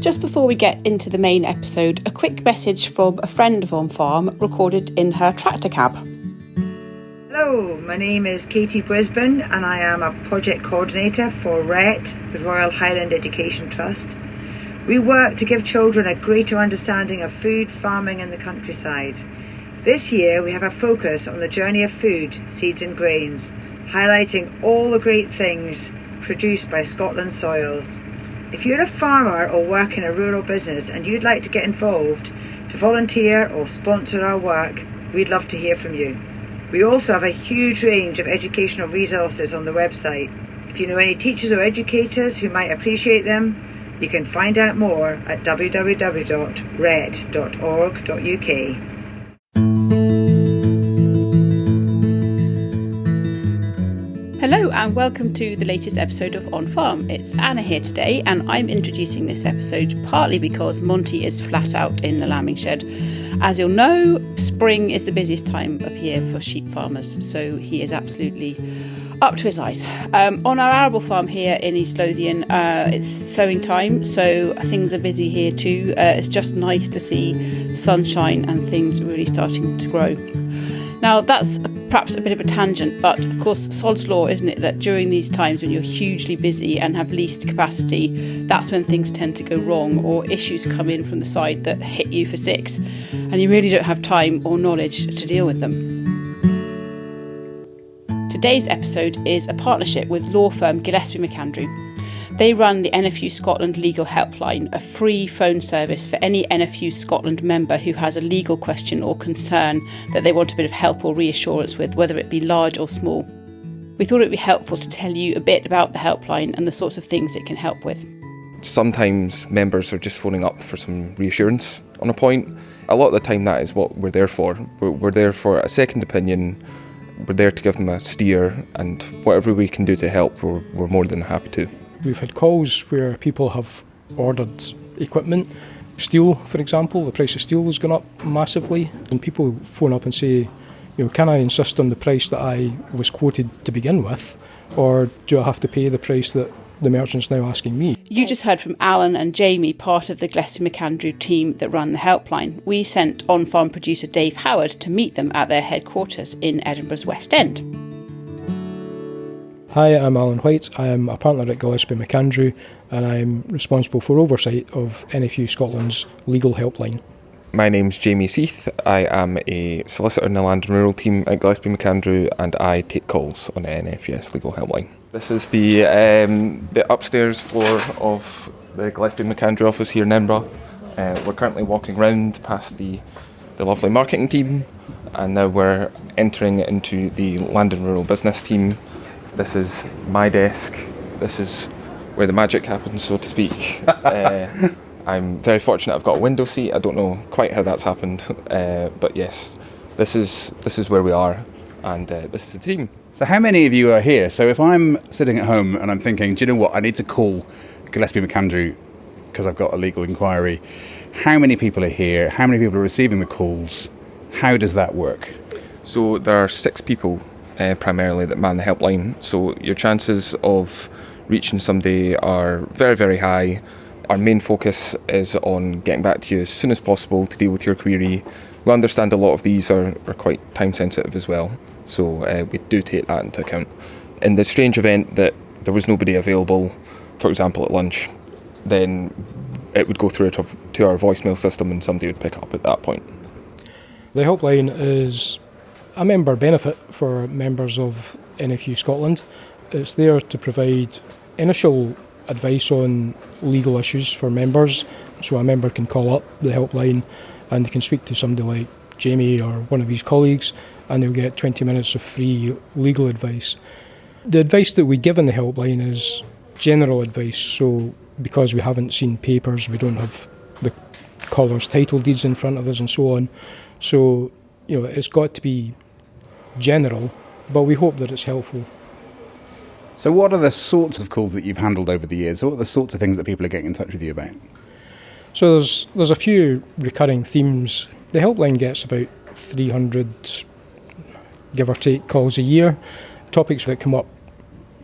Just before we get into the main episode, a quick message from a friend of OnFARM recorded in her tractor cab. Hello, my name is Katie Brisbane and I am a project coordinator for RET, the Royal Highland Education Trust. We work to give children a greater understanding of food, farming and the countryside. This year we have a focus on the journey of food, seeds and grains, highlighting all the great things produced by Scotland's soils. If you're a farmer or work in a rural business and you'd like to get involved, to volunteer or sponsor our work, we'd love to hear from you. We also have a huge range of educational resources on the website. If you know any teachers or educators who might appreciate them, you can find out more at www.red.org.uk. Hello and welcome to the latest episode of OnFARM. It's Anna here today and I'm introducing this episode partly because Monty is flat out in the lambing shed. As you'll know, spring is the busiest time of year for sheep farmers, so he is absolutely up to his eyes. On our arable farm here in East Lothian, it's sowing time, so things are busy here too. It's just nice to see sunshine and things really starting to grow. Now that's perhaps a bit of a tangent, but of course sod's law, isn't it, that during these times when you're hugely busy and have least capacity, that's when things tend to go wrong or issues come in from the side that hit you for six and you really don't have time or knowledge to deal with them. Today's episode is a partnership with law firm Gillespie Macandrew. They run the NFU Scotland Legal Helpline, a free phone service for any NFU Scotland member who has a legal question or concern that they want a bit of help or reassurance with, whether it be large or small. We thought it would be helpful to tell you a bit about the helpline and the sorts of things it can help with. Sometimes members are just phoning up for some reassurance on a point. A lot of the time that is what we're there for. We're there for a second opinion. We're there to give them a steer, and whatever we can do to help, we're more than happy to. We've had calls where people have ordered equipment. Steel, for example, the price of steel has gone up massively, and people phone up and say, can I insist on the price that I was quoted to begin with, or do I have to pay the price that the merchant's now asking me? You just heard from Alan and Jamie, part of the Gillespie Macandrew team that run the helpline. We sent OnFARM producer Dave Howard to meet them at their headquarters in Edinburgh's West End. Hi, I'm Alan White. I'm a partner at Gillespie Macandrew and I'm responsible for oversight of NFU Scotland's legal helpline. My name's Jamie Seath. I am a solicitor in the Land and Rural team at Gillespie Macandrew and I take calls on the NFUS legal helpline. This is the upstairs floor of the Gillespie Macandrew office here in Edinburgh. We're currently walking round past the lovely marketing team, and now we're entering into the Land and Rural business team. This is my desk. This is where the magic happens, so to speak. I'm very fortunate I've got a window seat. I don't know quite how that's happened, but yes, this is where we are, and this is the team. So how many of you are here? So if I'm sitting at home and I'm thinking, do you know what, I need to call Gillespie Macandrew because I've got a legal inquiry, how many people are here? How many people are receiving the calls? How does that work? So there are 6 people primarily that man the helpline, so your chances of reaching somebody are very, very high. Our main focus is on getting back to you as soon as possible to deal with your query. We understand a lot of these are quite time sensitive as well, so we do take that into account. In the strange event that there was nobody available, for example at lunch, then it would go through to our voicemail system and somebody would pick up at that point. The helpline is a member benefit for members of NFU Scotland. It's there to provide initial advice on legal issues for members, so a member can call up the helpline and they can speak to somebody like Jamie or one of his colleagues and they'll get 20 minutes of free legal advice. The advice that we give in the helpline is general advice, so because we haven't seen papers, we don't have the caller's title deeds in front of us and so on. So, it's got to be general, but we hope that it's helpful. So what are the sorts of calls that you've handled over the years? What are the sorts of things that people are getting in touch with you about? So there's a few recurring themes. The helpline gets about 300, give or take, calls a year. Topics that come up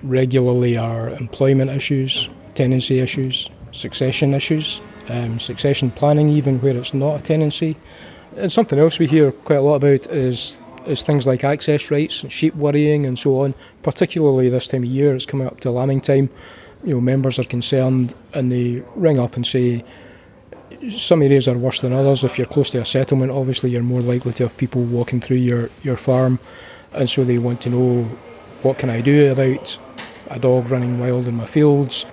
regularly are employment issues, tenancy issues, succession issues, succession planning even where it's not a tenancy. And something else we hear quite a lot about is things like access rights and sheep worrying and so on. Particularly this time of year, it's coming up to lambing time. Members are concerned and they ring up and say some areas are worse than others. If you're close to a settlement, obviously you're more likely to have people walking through your farm, and so they want to know, what can I do about a dog running wild in my fields?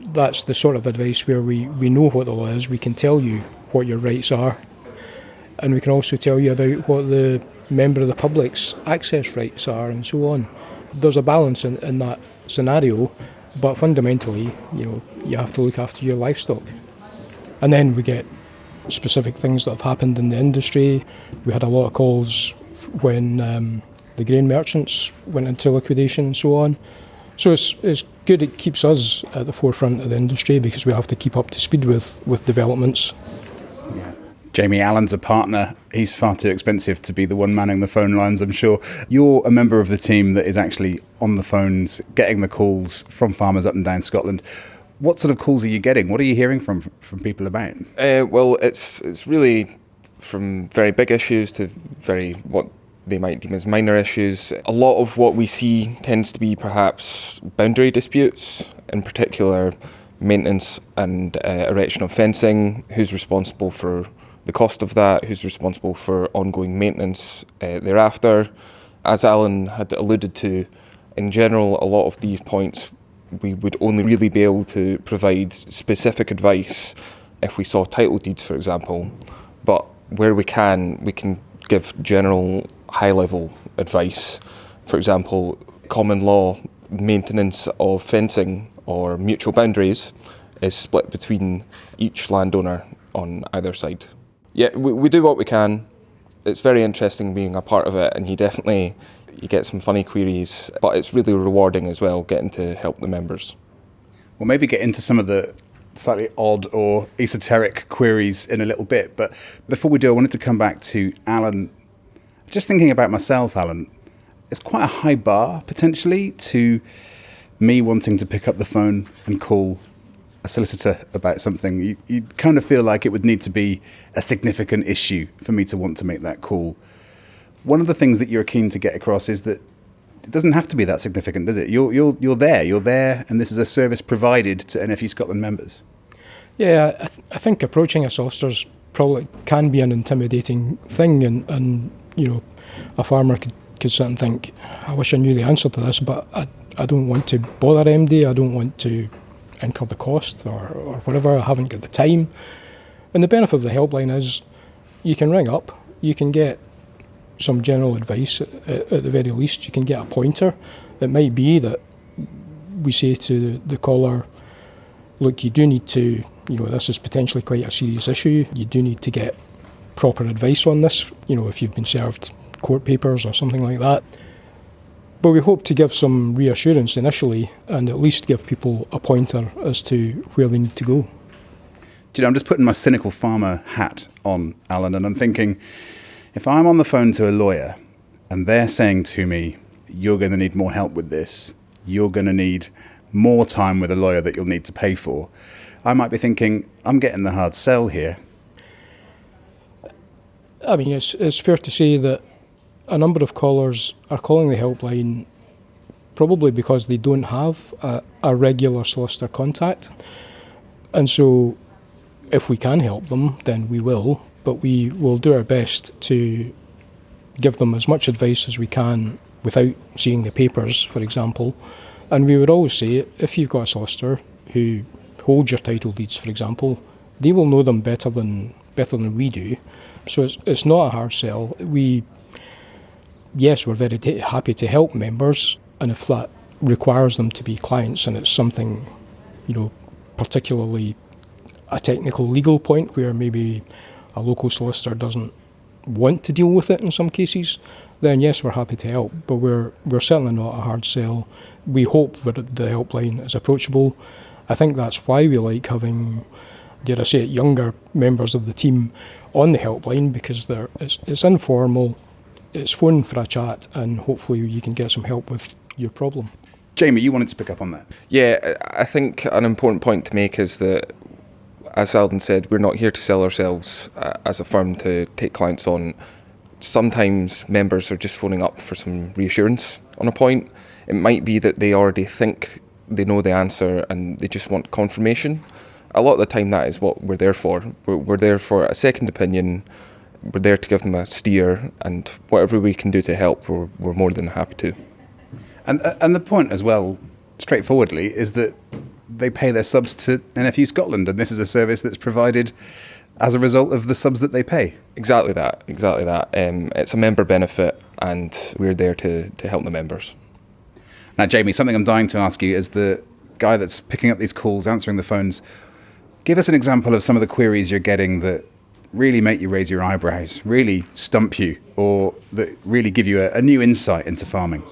That's the sort of advice where we know what the law is, we can tell you what your rights are, and we can also tell you about what the member of the public's access rights are and so on. There's a balance in that scenario, but fundamentally, you have to look after your livestock. And then we get specific things that have happened in the industry. We had a lot of calls when the grain merchants went into liquidation and so on. So it's good, it keeps us at the forefront of the industry because we have to keep up to speed with developments. Yeah. Jamie Allen's a partner. He's far too expensive to be the one manning the phone lines, I'm sure. You're a member of the team that is actually on the phones, getting the calls from farmers up and down Scotland. What sort of calls are you getting? What are you hearing from people about? Well, it's really from very big issues to very what they might deem as minor issues. A lot of what we see tends to be perhaps boundary disputes, in particular maintenance and erection of fencing, who's responsible for the cost of that, who's responsible for ongoing maintenance thereafter. As Alan had alluded to, in general, a lot of these points we would only really be able to provide specific advice if we saw title deeds, for example. But where we can give general high-level advice. For example, common law maintenance of fencing or mutual boundaries is split between each landowner on either side. Yeah, we do what we can. It's very interesting being a part of it, and you get some funny queries, but it's really rewarding as well, getting to help the members. We'll maybe get into some of the slightly odd or esoteric queries in a little bit, but before we do, I wanted to come back to Alan. Just thinking about myself, Alan, it's quite a high bar, potentially, to me wanting to pick up the phone and call a solicitor about something. You kind of feel like it would need to be a significant issue for me to want to make that call. One of the things that you're keen to get across is that it doesn't have to be that significant, does it? You're there, and this is a service provided to NFU Scotland members. Yeah, I think approaching a solicitor's probably can be an intimidating thing, and a farmer could sit and think, I wish I knew the answer to this, but I don't want to bother MD, I don't want to incur the cost or whatever, I haven't got the time. And the benefit of the helpline is you can ring up, you can get some general advice at the very least, you can get a pointer. It might be that we say to the caller, look, you do need to, this is potentially quite a serious issue, you do need to get proper advice on this, if you've been served court papers or something like that. But we hope to give some reassurance initially and at least give people a pointer as to where they need to go. I'm just putting my cynical farmer hat on, Alan, and I'm thinking, if I'm on the phone to a lawyer and they're saying to me, you're going to need more help with this, you're going to need more time with a lawyer that you'll need to pay for, I might be thinking, I'm getting the hard sell here. I mean, it's fair to say that a number of callers are calling the helpline probably because they don't have a regular solicitor contact. And so if we can help them, then we will, but we will do our best to give them as much advice as we can without seeing the papers, for example. And we would always say, if you've got a solicitor who holds your title deeds, for example, they will know them better than we do. So it's not a hard sell. Yes, we're very happy to help members, and if that requires them to be clients and it's something, particularly a technical legal point where maybe a local solicitor doesn't want to deal with it in some cases, then yes, we're happy to help, but we're certainly not a hard sell. We hope that the helpline is approachable. I think that's why we like having, dare I say it, younger members of the team on the helpline, because it's informal, it's phone for a chat, and hopefully you can get some help with your problem. Jamie, you wanted to pick up on that. Yeah, I think an important point to make is that, as Alden said, we're not here to sell ourselves as a firm to take clients on. Sometimes members are just phoning up for some reassurance on a point. It might be that they already think they know the answer and they just want confirmation. A lot of the time that is what we're there for. We're there for a second opinion. We're there to give them a steer, and whatever we can do to help, we're more than happy to. And the point as well, straightforwardly, is that they pay their subs to NFU Scotland, and this is a service that's provided as a result of the subs that they pay. Exactly that. It's a member benefit, and we're there to help the members. Now, Jamie, something I'm dying to ask you as the guy that's picking up these calls, answering the phones, give us an example of some of the queries you're getting that really make you raise your eyebrows, really stump you, or that really give you a new insight into farming.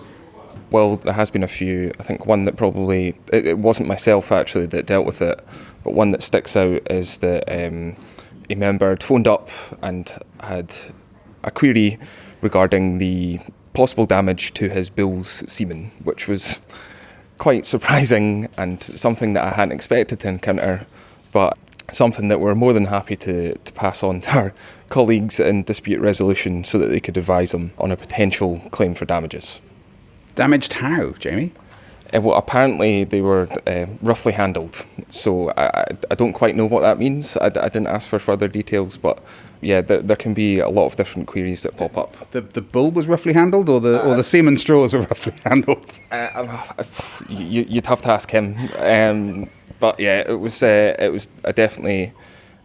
Well, there has been a few. I think one that probably, it wasn't myself actually that dealt with it, but one that sticks out is that a member had phoned up and had a query regarding the possible damage to his bull's semen, which was quite surprising and something that I hadn't expected to encounter, but something that we're more than happy to pass on to our colleagues in dispute resolution so that they could advise him on a potential claim for damages. Damaged how, Jamie? Well, apparently they were roughly handled, so I don't quite know what that means. I didn't ask for further details, but yeah, there can be a lot of different queries that pop up. The bull was roughly handled, or the semen straws were roughly handled? You'd have to ask him. But yeah, it was a definitely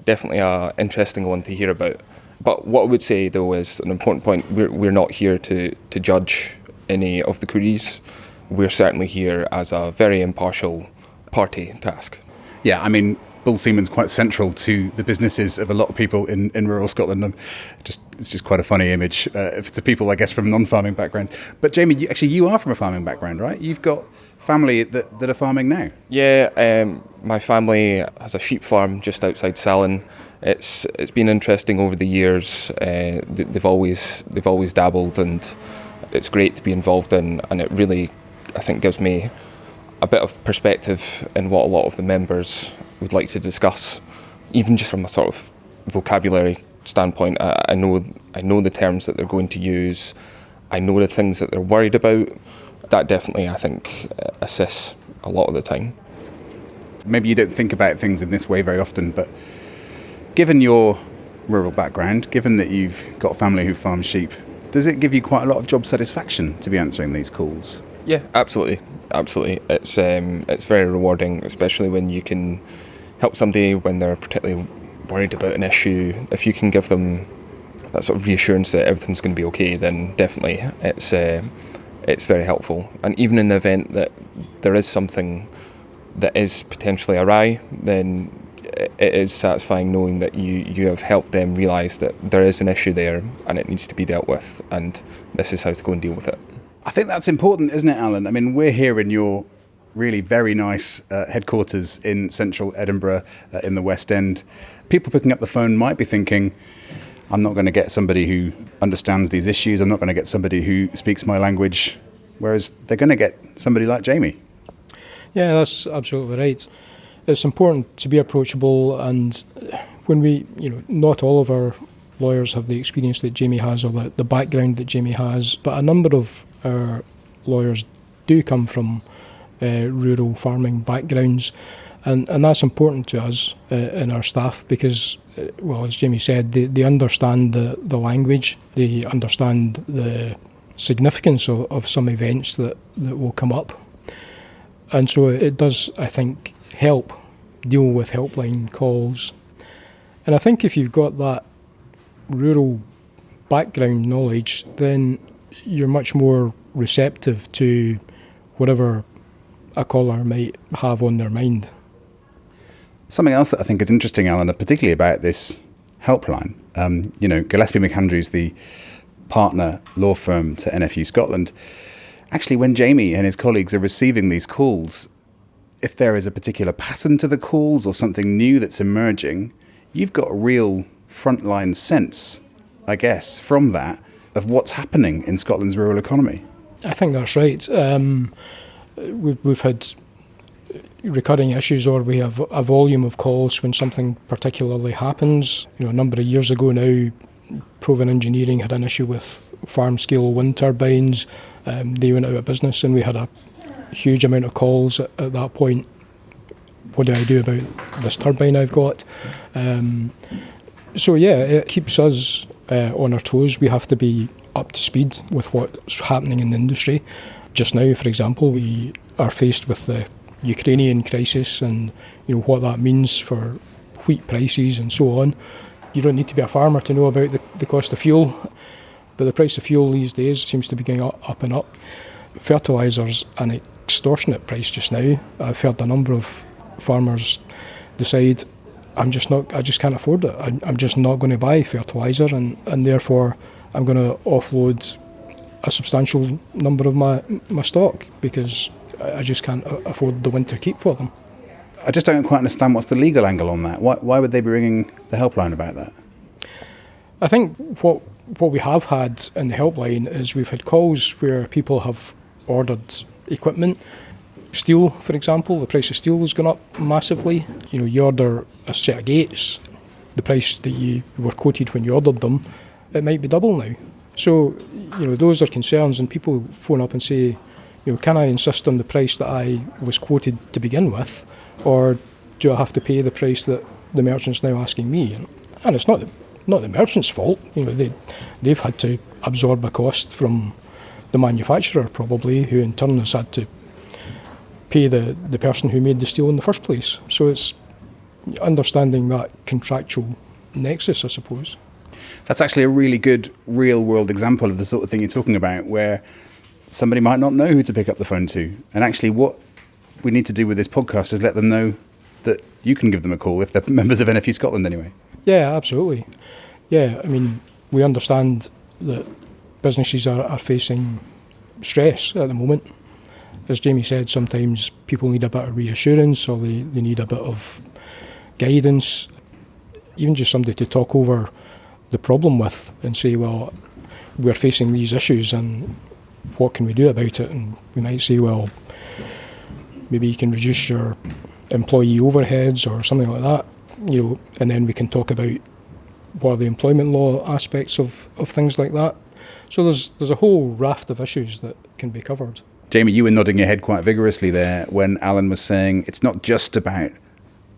a interesting one to hear about. But what I would say though is an important point. We're not here to judge any of the queries. We're certainly here as a very impartial party to ask. Yeah, I mean, bull semen's quite central to the businesses of a lot of people in rural Scotland. It's just quite a funny image to people, I guess, from non-farming backgrounds. But Jamie, you are from a farming background, right? You've got family that are farming now. Yeah, my family has a sheep farm just outside Salon. It's been interesting over the years. They've always dabbled, and it's great to be involved in, and it really, I think, gives me a bit of perspective in what a lot of the members would like to discuss, even just from a sort of vocabulary standpoint. I know the terms that they're going to use. I know the things that they're worried about. That definitely, I think, assists a lot of the time. Maybe you don't think about things in this way very often, but given your rural background, given that you've got a family who farm sheep, does it give you quite a lot of job satisfaction to be answering these calls? Yeah, absolutely. It's very rewarding, especially when you can help somebody when they're particularly worried about an issue. If you can give them that sort of reassurance that everything's going to be okay, then definitely it's very helpful. And even in the event that there is something that is potentially awry, then it is satisfying knowing that you have helped them realise that there is an issue there and it needs to be dealt with, and this is how to go and deal with it. I think that's important, isn't it, Alan? I mean, we're here in your really very nice headquarters in central Edinburgh in the West End. People picking up the phone might be thinking, I'm not going to get somebody who understands these issues, I'm not going to get somebody who speaks my language, whereas they're going to get somebody like Jamie. Yeah, that's absolutely right. It's important to be approachable, and when not all of our lawyers have the experience that Jamie has or the background that Jamie has, but a number of our lawyers do come from rural farming backgrounds, and that's important to us and our staff because, as Jamie said, they understand the language, they understand the significance of some events that will come up, and so it does, I think, help deal with helpline calls. And I think if you've got that rural background knowledge, then you're much more receptive to whatever a caller might have on their mind. Something else that I think is interesting, Alan, particularly about this helpline, Gillespie Macandrew's the partner law firm to NFU Scotland. Actually, when Jamie and his colleagues are receiving these calls, if there is a particular pattern to the calls or something new that's emerging, you've got a real frontline sense, I guess, from that of what's happening in Scotland's rural economy. I think that's right. We've had recurring issues, or we have a volume of calls when something particularly happens. A number of years ago now, Proven Engineering had an issue with farm-scale wind turbines. They went out of business, and we had a huge amount of calls at that point. What do I do about this turbine I've got? So yeah, it keeps us on our toes. We have to be up to speed with what's happening in the industry. Just now, for example, we are faced with the Ukrainian crisis and what that means for wheat prices and so on. You don't need to be a farmer to know about the cost of fuel, but the price of fuel these days seems to be going up and up. Fertilisers an extortionate price just now. I've heard a number of farmers decide I just can't afford it. I'm just not going to buy fertiliser, and therefore I'm going to offload a substantial number of my stock because I just can't afford the winter keep for them. I just don't quite understand what's the legal angle on that. Why would they be ringing the helpline about that? I think what we have had in the helpline is we've had calls where people have ordered equipment. Steel, for example, the price of steel has gone up massively. You order a set of gates, the price that you were quoted when you ordered them, it might be double now. So, those are concerns, and people phone up and say, can I insist on the price that I was quoted to begin with, or do I have to pay the price that the merchant's now asking me? And it's not the merchant's fault. They've had to absorb a cost from the manufacturer probably, who in turn has had to pay the person who made the steel in the first place. So it's understanding that contractual nexus, I suppose. That's actually a really good real-world example of the sort of thing you're talking about, where somebody might not know who to pick up the phone to. And actually what we need to do with this podcast is let them know that you can give them a call if they're members of NFU Scotland anyway. Yeah, absolutely. Yeah, we understand that businesses are facing stress at the moment. As Jamie said, sometimes people need a bit of reassurance, or they need a bit of guidance, even just somebody to talk over the problem with and say, well, we're facing these issues and what can we do about it? And we might say, well, maybe you can reduce your employee overheads or something like that, and then we can talk about what are the employment law aspects of things like that. So there's a whole raft of issues that can be covered. Jamie, you were nodding your head quite vigorously there when Alan was saying it's not just about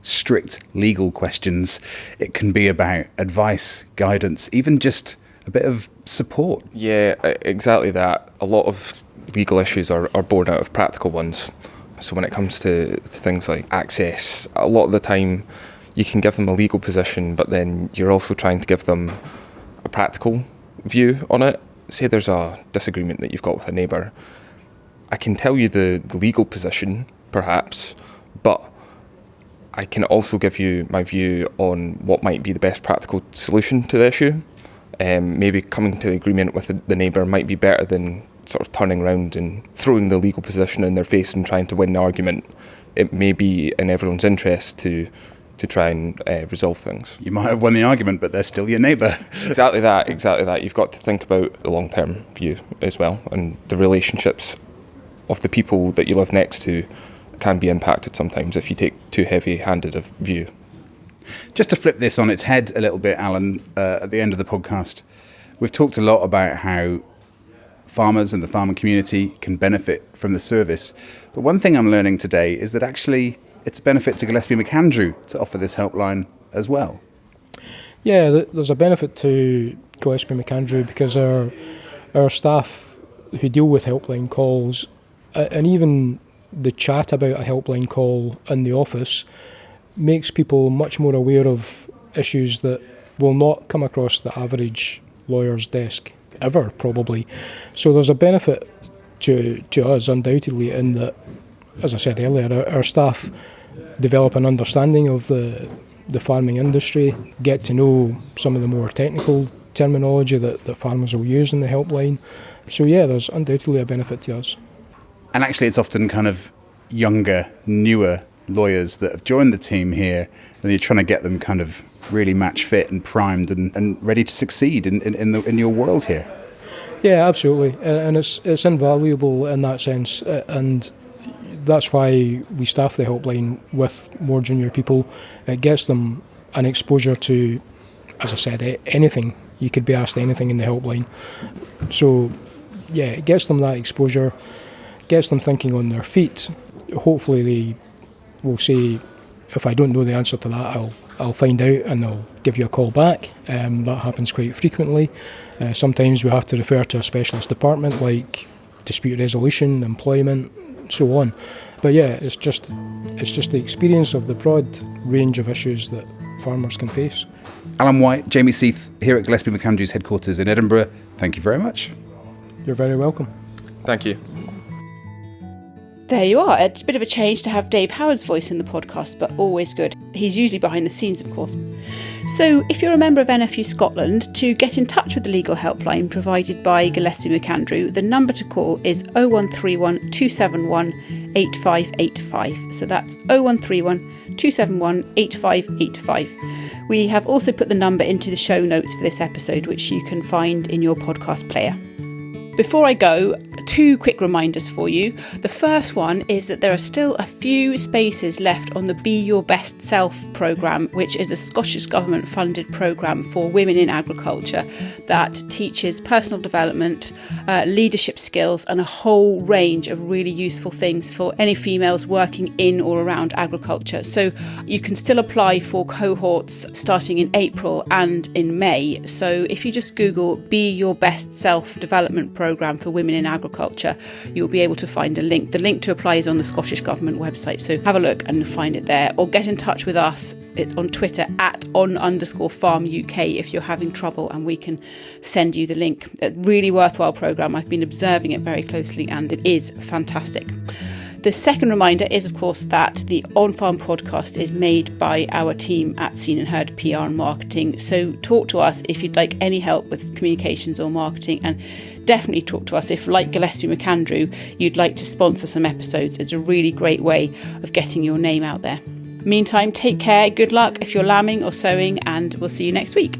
strict legal questions. It can be about advice, guidance, even just a bit of support. Yeah, exactly that. A lot of legal issues are born out of practical ones. So when it comes to things like access, a lot of the time you can give them a legal position, but then you're also trying to give them a practical view on it. Say there's a disagreement that you've got with a neighbour. I can tell you the legal position, perhaps, but I can also give you my view on what might be the best practical solution to the issue. Maybe coming to agreement with the neighbour might be better than sort of turning around and throwing the legal position in their face and trying to win the argument. It may be in everyone's interest to try and resolve things. You might have won the argument, but they're still your neighbour. Exactly that. You've got to think about the long-term view as well, and the relationships of the people that you live next to can be impacted sometimes if you take too heavy-handed a view. Just to flip this on its head a little bit, Alan, at the end of the podcast, we've talked a lot about how farmers and the farming community can benefit from the service. But one thing I'm learning today is that actually it's a benefit to Gillespie Macandrew to offer this helpline as well. Yeah, there's a benefit to Gillespie Macandrew because our staff who deal with helpline calls, and even the chat about a helpline call in the office, makes people much more aware of issues that will not come across the average lawyer's desk ever, probably. So there's a benefit to us, undoubtedly, in that, as I said earlier, our staff develop an understanding of the farming industry, get to know some of the more technical terminology that farmers will use in the helpline. So yeah, there's undoubtedly a benefit to us. And actually it's often kind of younger, newer lawyers that have joined the team here, and you're trying to get them kind of really match fit and primed and ready to succeed in your world here. Yeah, absolutely, and it's invaluable in that sense. And that's why we staff the helpline with more junior people. It gets them an exposure to, as I said, anything. You could be asked anything in the helpline. So, yeah, it gets them that exposure, gets them thinking on their feet. Hopefully they will say, if I don't know the answer to that, I'll find out and I'll give you a call back. That happens quite frequently. Sometimes we have to refer to a specialist department like dispute resolution, employment, so on. But yeah, it's just the experience of the broad range of issues that farmers can face. Alan White, Jamie Seath here at Gillespie Macandrew's headquarters in Edinburgh. Thank you very much. You're very welcome. Thank you. There you are. It's a bit of a change to have Dave Howard's voice in the podcast, but always good. He's usually behind the scenes, of course. So if you're a member of NFU Scotland, to get in touch with the legal helpline provided by Gillespie Macandrew, the number to call is 0131 271 8585. So that's 0131 271 8585. We have also put the number into the show notes for this episode, which you can find in your podcast player. Before I go, 2 quick reminders for you. The first one is that there are still a few spaces left on the Be Your Best Self programme, which is a Scottish Government funded programme for women in agriculture that teaches personal development, leadership skills and a whole range of really useful things for any females working in or around agriculture. So you can still apply for cohorts starting in April and in May. So if you just Google Be Your Best Self Development Programme for Women in Agriculture, you'll be able to find a link. The link to apply is on the Scottish Government website, so have a look and find it there, or get in touch with us. It's on Twitter at @on_farm UK if you're having trouble, and we can send you the link. A really worthwhile programme. I've been observing it very closely and it is fantastic. The second reminder is, of course, that the OnFARM podcast is made by our team at Scene&HerdPR and Marketing. So talk to us if you'd like any help with communications or marketing, and definitely talk to us if, like Gillespie Macandrew, you'd like to sponsor some episodes. It's a really great way of getting your name out there. Meantime, take care, good luck if you're lambing or sowing, and we'll see you next week.